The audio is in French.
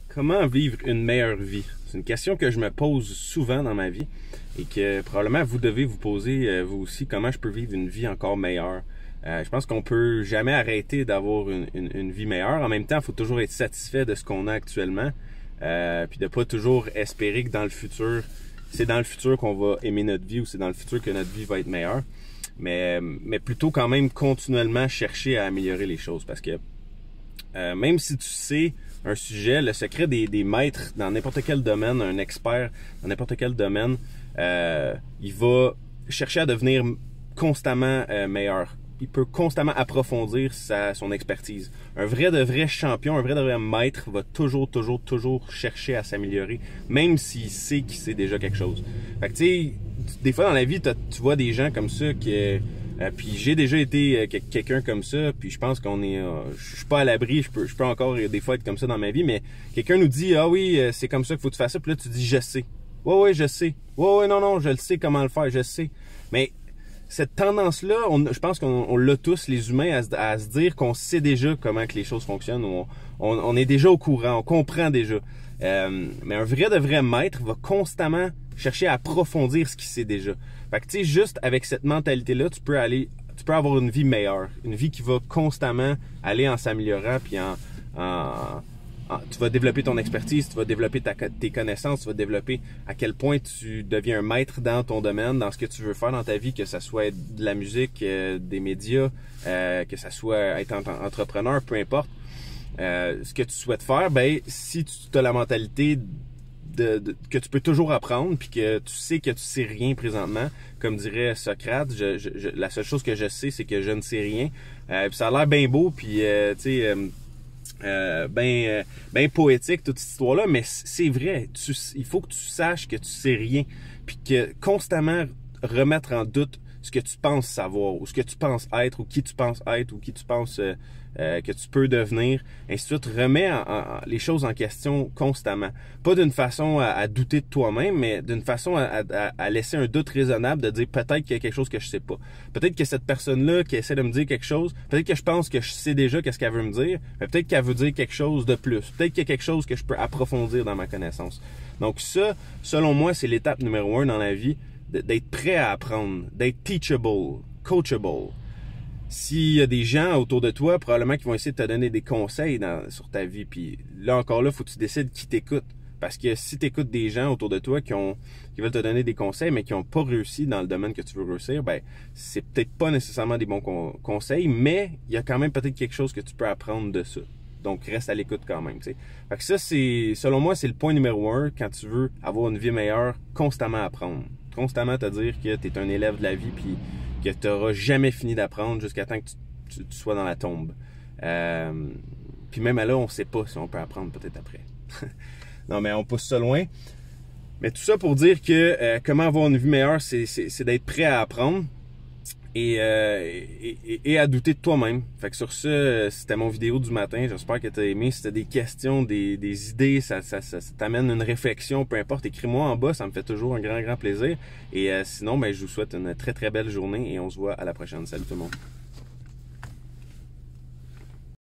Comment vivre une meilleure vie? C'est une question que je me pose souvent dans ma vie et que probablement vous devez vous poser vous aussi. Comment je peux vivre une vie encore meilleure? Je pense qu'on peut jamais arrêter d'avoir une vie meilleure. En même temps, il faut toujours être satisfait de ce qu'on a actuellement, puis de pas toujours espérer que dans le futur, c'est dans le futur qu'on va aimer notre vie ou c'est dans le futur que notre vie va être meilleure. Mais plutôt quand même continuellement chercher à améliorer les choses parce que même si tu sais un sujet, le secret des maîtres dans n'importe quel domaine, un expert dans n'importe quel domaine, il va chercher à devenir constamment meilleur. Il peut constamment approfondir son expertise. Un vrai de vrai champion, un vrai de vrai maître va toujours chercher à s'améliorer, même s'il sait qu'il sait déjà quelque chose. Fait que tu sais, des fois dans la vie, tu vois des gens comme ça qui... puis j'ai déjà été quelqu'un comme ça, puis je pense qu'on est... je suis pas à l'abri, je peux encore des fois être comme ça dans ma vie, mais quelqu'un nous dit « Ah oui, c'est comme ça qu'il faut que tu fasses ça », puis là tu dis « Je sais ». « Ouais, je sais. Ouais, non, je le sais comment le faire, je sais. » Mais cette tendance-là, je pense qu'on l'a tous, les humains, à se dire qu'on sait déjà comment que les choses fonctionnent, on est déjà au courant, on comprend déjà. Mais un vrai de vrai maître va constamment chercher à approfondir ce qu'il sait déjà. Fait que tu sais, juste avec cette mentalité-là, tu peux avoir une vie meilleure, une vie qui va constamment aller en s'améliorant, puis tu vas développer ton expertise, tu vas développer tes connaissances, tu vas développer à quel point tu deviens un maître dans ton domaine, dans ce que tu veux faire dans ta vie, que ça soit de la musique, des médias, que ça soit être entrepreneur, peu importe. Ce que tu souhaites faire, ben si tu as la mentalité que tu peux toujours apprendre, puis que tu sais que tu sais rien présentement, comme dirait Socrate, la seule chose que je sais, c'est que je ne sais rien. Puis ça a l'air bien beau, puis tu sais, ben poétique toute cette histoire-là, mais c'est vrai. Il faut que tu saches que tu sais rien, puis que constamment remettre en doute ce que tu penses savoir, ou ce que tu penses être, ou qui tu penses être, ou qui tu penses que tu peux devenir, ainsi de suite. Remets les choses en question constamment. Pas d'une façon à douter de toi-même, mais d'une façon à laisser un doute raisonnable, de dire peut-être qu'il y a quelque chose que je sais pas. Peut-être que cette personne-là qui essaie de me dire quelque chose, peut-être que je pense que je sais déjà qu'est-ce qu'elle veut me dire, mais peut-être qu'elle veut dire quelque chose de plus. Peut-être qu'il y a quelque chose que je peux approfondir dans ma connaissance. Donc ça, selon moi, c'est l'étape numéro 1 dans la vie, d'être prêt à apprendre, d'être teachable, coachable. S'il y a des gens autour de toi, probablement qui vont essayer de te donner des conseils sur ta vie, puis là encore là, faut que tu décides qui t'écoute. Parce que si tu écoutes des gens autour de toi qui veulent te donner des conseils, mais qui n'ont pas réussi dans le domaine que tu veux réussir, ben c'est peut-être pas nécessairement des bons conseils, mais il y a quand même peut-être quelque chose que tu peux apprendre de ça. Donc reste à l'écoute quand même, tu sais. Fait que ça, selon moi, c'est le point numéro 1 quand tu veux avoir une vie meilleure, constamment apprendre. Constamment te dire que tu es un élève de la vie, puis que tu n'auras jamais fini d'apprendre jusqu'à temps que tu sois dans la tombe. Puis même là, on ne sait pas si on peut apprendre peut-être après. Non, mais on pousse ça loin. Mais tout ça pour dire que comment avoir une vie meilleure, c'est d'être prêt à apprendre et à douter de toi-même. Fait que sur ça, c'était mon vidéo du matin. J'espère que tu as aimé. Si tu as des questions, des idées, ça t'amène une réflexion, peu importe, écris-moi en bas, ça me fait toujours un grand plaisir. Et sinon, ben, je vous souhaite une très belle journée et on se voit à la prochaine. Salut tout le monde.